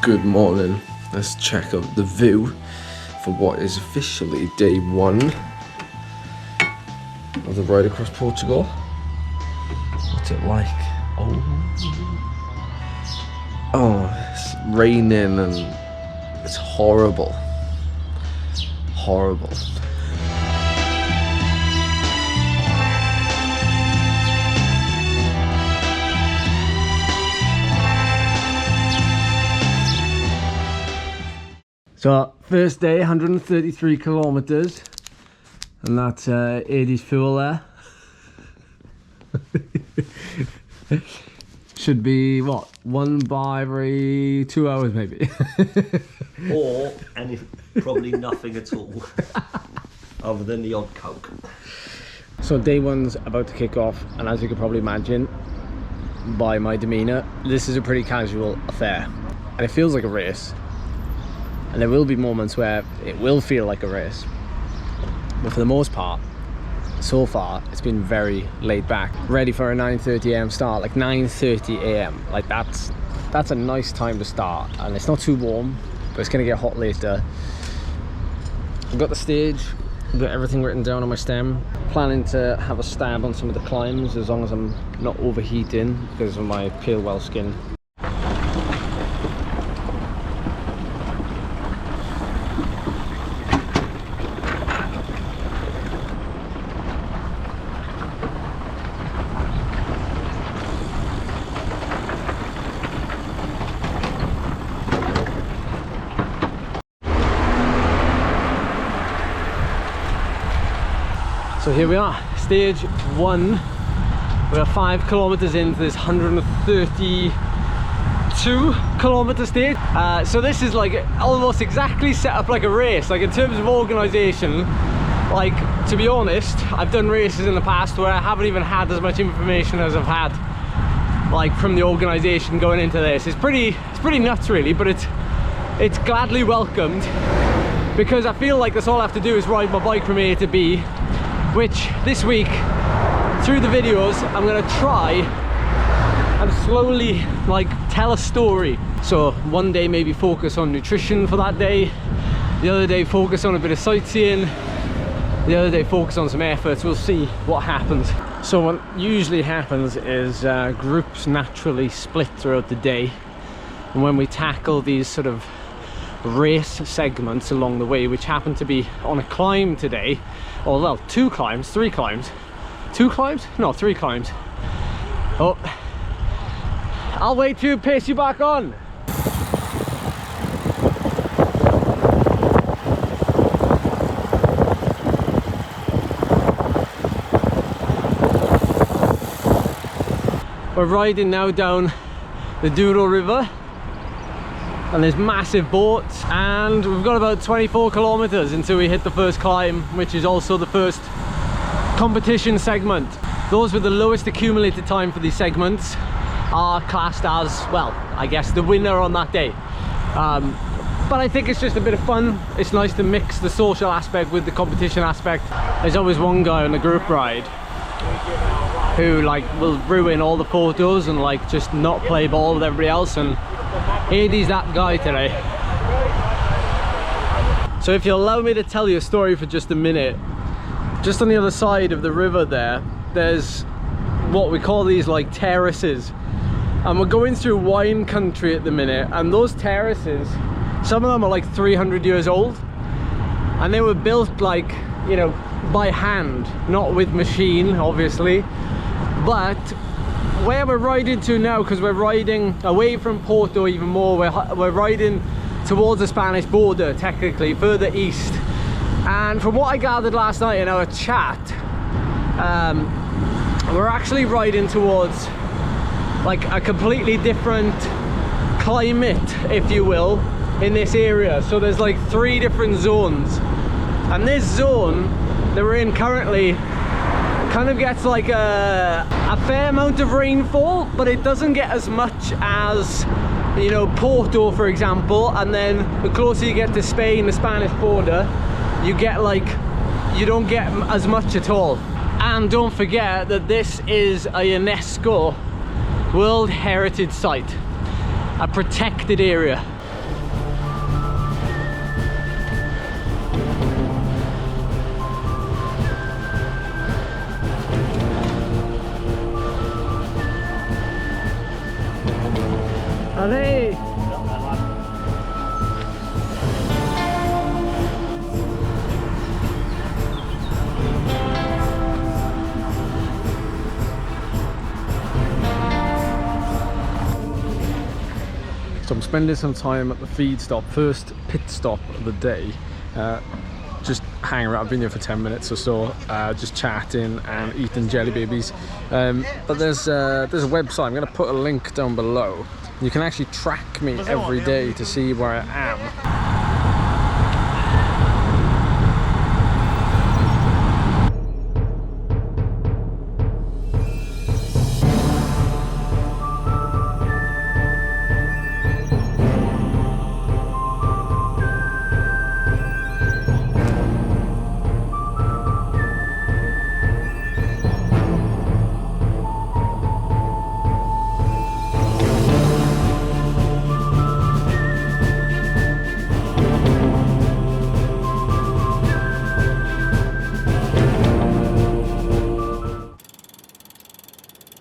Good morning. Let's check out the view for what is officially day 1 of the Ride Across Portugal. What's it like? Oh, it's raining and it's horrible. Horrible. So first day, 133 kilometers, and that's 80s fuel there. Should be what, 1 bar every 2 hours maybe. Or probably nothing at all, other than the odd Coke. So day 1's about to kick off, and as you can probably imagine by my demeanour, this is a pretty casual affair, and it feels like a race. And there will be moments where it will feel like a race, but for the most part, so far, it's been very laid back. Ready for a 9:30 a.m. start, like 9:30 a.m. Like that's a nice time to start, and it's not too warm, but it's gonna get hot later. I've got the stage, I've got everything written down on my stem. Planning to have a stab on some of the climbs as long as I'm not overheating because of my pale Welsh skin. So here we are, stage 1. We are 5 kilometers into this 132 kilometer stage. So this is like almost exactly set up like a race. Like in terms of organization, like to be honest, I've done races in the past where I haven't even had as much information as I've had like from the organization going into this. It's pretty nuts really, but it's gladly welcomed because I feel like that's all I have to do is ride my bike from A to B. Which this week, through the videos, I'm gonna try and slowly like tell a story. So one day maybe focus on nutrition for that day, the other day focus on a bit of sightseeing, the other day focus on some efforts. We'll see what happens. So what usually happens is groups naturally split throughout the day, and when we tackle these sort of race segments along the way, which happen to be on a climb today, or well, 3 climbs. 2 climbs? No, 3 climbs. Oh, I'll wait for you to pace you back on. We're riding now down the Douro River, and there's massive boats, and we've got about 24 kilometers until we hit the first climb, which is also the first competition segment. Those with the lowest accumulated time for these segments are classed as, well, I guess the winner on that day. But I think it's just a bit of fun. It's nice to mix the social aspect with the competition aspect. There's always one guy on the group ride who like will ruin all the photos and like just not play ball with everybody else, and Hades that guy today. So if you'll allow me to tell you a story for just a minute, just on the other side of the river there's what we call these like terraces, and we're going through wine country at the minute, and those terraces, some of them are like 300 years old, and they were built like, you know, by hand, not with machine obviously. But where we're riding to now, because we're riding away from Porto even more, we're riding towards the Spanish border, technically further east, and from what I gathered last night in our chat, we're actually riding towards like a completely different climate, if you will, in this area. So there's like 3 different zones, and this zone that we're in currently kind of gets like a fair amount of rainfall, but it doesn't get as much as, you know, Porto for example. And then the closer you get to Spain, the Spanish border, you get like, you don't get as much at all. And don't forget that this is a UNESCO World Heritage Site, a protected area. spending some time at the feed stop, first pit stop of the day. Just hanging around. I've been here for 10 minutes or so, just chatting and eating jelly babies. But there's a website. I'm going to put a link down below. You can actually track me every day to see where I am.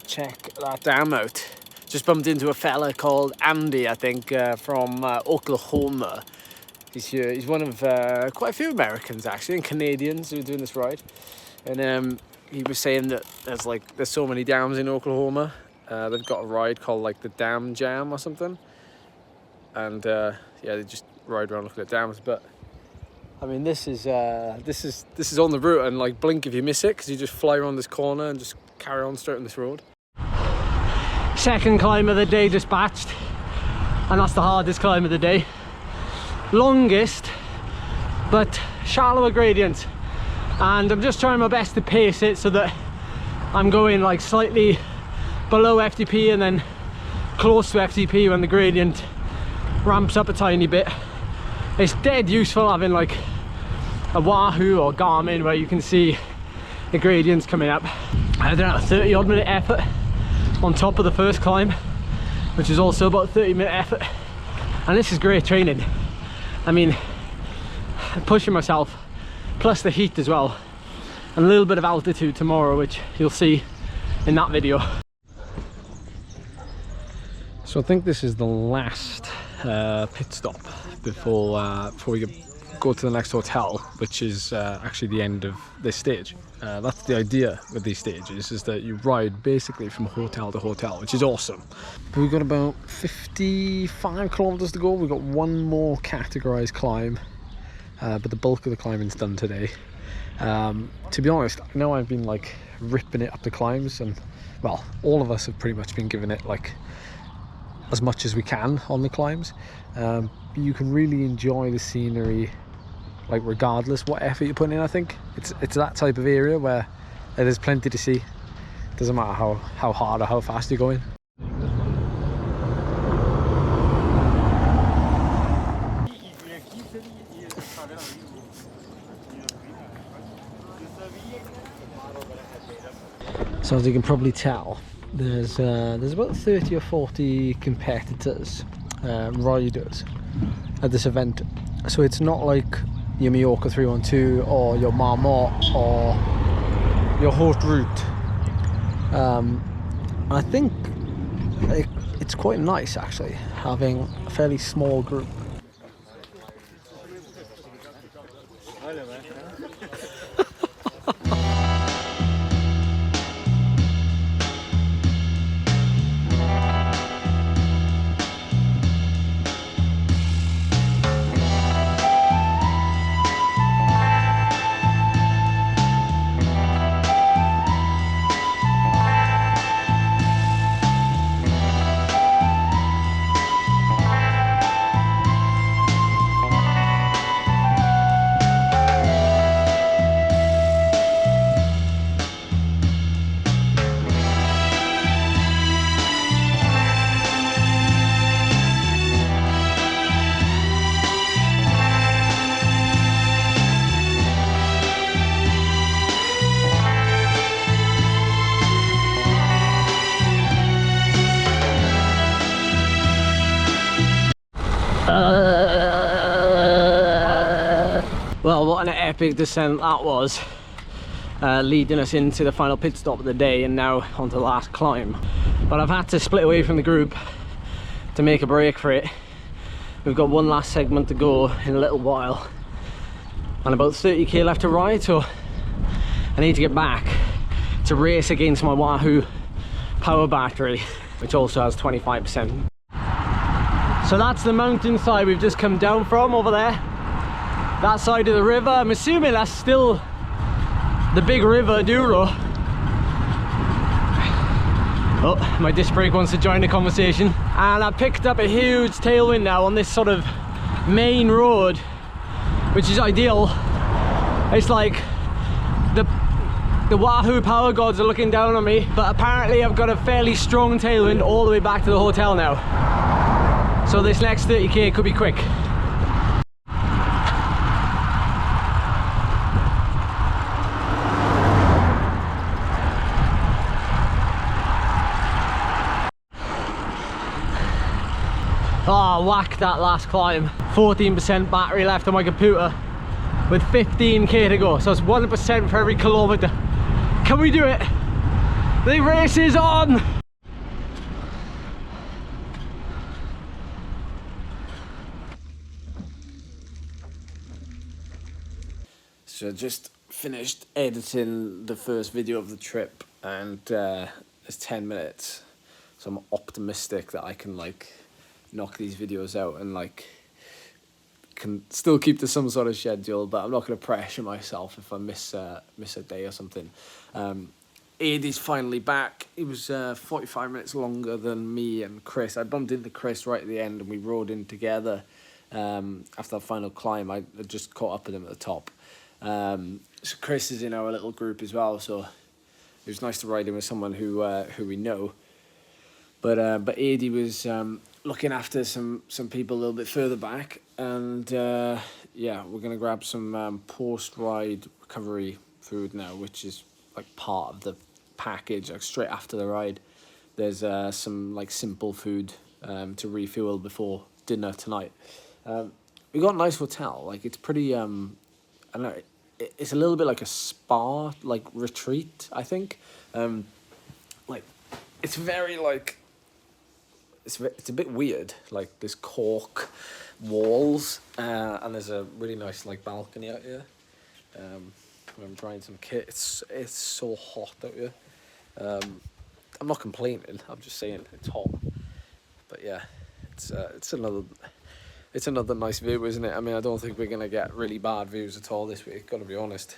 Check that dam out. Just bumped into a fella called Andy, I think, from Oklahoma. He's here. He's one of quite a few Americans actually, and Canadians who are doing this ride. And he was saying that there's so many dams in Oklahoma. They've got a ride called like the Dam Jam or something. And yeah, they just ride around looking at dams. But I mean, this is on the route, and like blink if you miss it, because you just fly around this corner and just carry on straight on this road. Second climb of the day dispatched, and that's the hardest climb of the day. Longest, but shallower gradient, and I'm just trying my best to pace it so that I'm going like slightly below FTP and then close to FTP when the gradient ramps up a tiny bit. It's dead useful having like a Wahoo or Garmin where you can see the gradients coming up. I don't know, 30 odd minute effort on top of the first climb, which is also about 30-minute effort, and this is great training. I mean, pushing myself, plus the heat as well, and a little bit of altitude tomorrow, which you'll see in that video. So I think this is the last pit stop before we go to the next hotel, which is actually the end of this stage. That's the idea with these stages, is that you ride basically from hotel to hotel, which is awesome. But we've got about 55 kilometers to go. We've got one more categorized climb, but the bulk of the climbing's done today. To be honest, I know I've been like ripping it up the climbs, and well, all of us have pretty much been giving it like as much as we can on the climbs. But you can really enjoy the scenery like regardless what effort you're putting in. I think it's that type of area where there's plenty to see. Doesn't matter how hard or how fast you're going. So as you can probably tell, there's about 30 or 40 competitors, riders at this event. So it's not like your Mallorca 312 or your Marmot or your Haute Route. I think it's quite nice actually having a fairly small group. Well, what an epic descent that was, leading us into the final pit stop of the day and now onto the last climb. But I've had to split away from the group to make a break for it. We've got one last segment to go in a little while and about 30k left to ride, so I need to get back to race against my Wahoo power battery, which also has 25%. So that's the mountainside we've just come down from over there. That side of the river. I'm assuming that's still the big river, Douro. Oh, my disc brake wants to join the conversation. And I picked up a huge tailwind now on this sort of main road, which is ideal. It's like the Wahoo power gods are looking down on me, but apparently I've got a fairly strong tailwind all the way back to the hotel now. So this next 30k could be quick. Oh, whack that last climb. 14% battery left on my computer with 15k to go. So it's 1% for every kilometer. Can we do it? The race is on! So just finished editing the first video of the trip, and it's 10 minutes. So I'm optimistic that I can like knock these videos out and like can still keep to some sort of schedule, but I'm not going to pressure myself if I miss a day or something. Eddie's finally back. He was 45 minutes longer than me and Chris. I bumped into Chris right at the end and we rode in together. After the final climb, I just caught up with him at the top. So Chris is in our little group as well, so it was nice to ride in with someone who we know. But Eddie was looking after some people a little bit further back, and yeah, we're gonna grab some post-ride recovery food now, which is like part of the package. Like straight after the ride, there's some like simple food to refuel before dinner tonight. We got a nice hotel. Like it's pretty I don't know. It's a little bit like a spa, like retreat, I think. Like it's very like. It's a bit weird, like there's cork walls, and there's a really nice like balcony out here. I'm trying some kit. It's so hot out here. I'm not complaining. I'm just saying it's hot. But yeah, it's another nice view, isn't it? I mean, I don't think we're gonna get really bad views at all this week. Gotta be honest.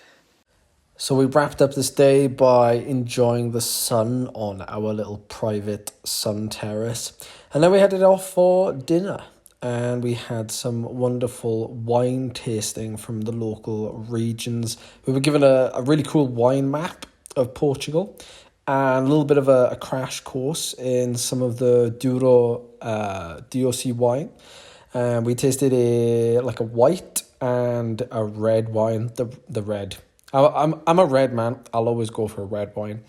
So we wrapped up this day by enjoying the sun on our little private sun terrace. And then we headed off for dinner. And we had some wonderful wine tasting from the local regions. We were given a really cool wine map of Portugal. And a little bit of a crash course in some of the Douro DOC wine. We tasted a white and a red wine. The red. I'm a red man. I'll always go for a red wine.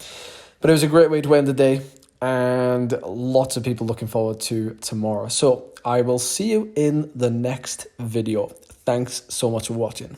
But it was a great way to end the day, and lots of people looking forward to tomorrow. So I will see you in the next video. Thanks so much for watching.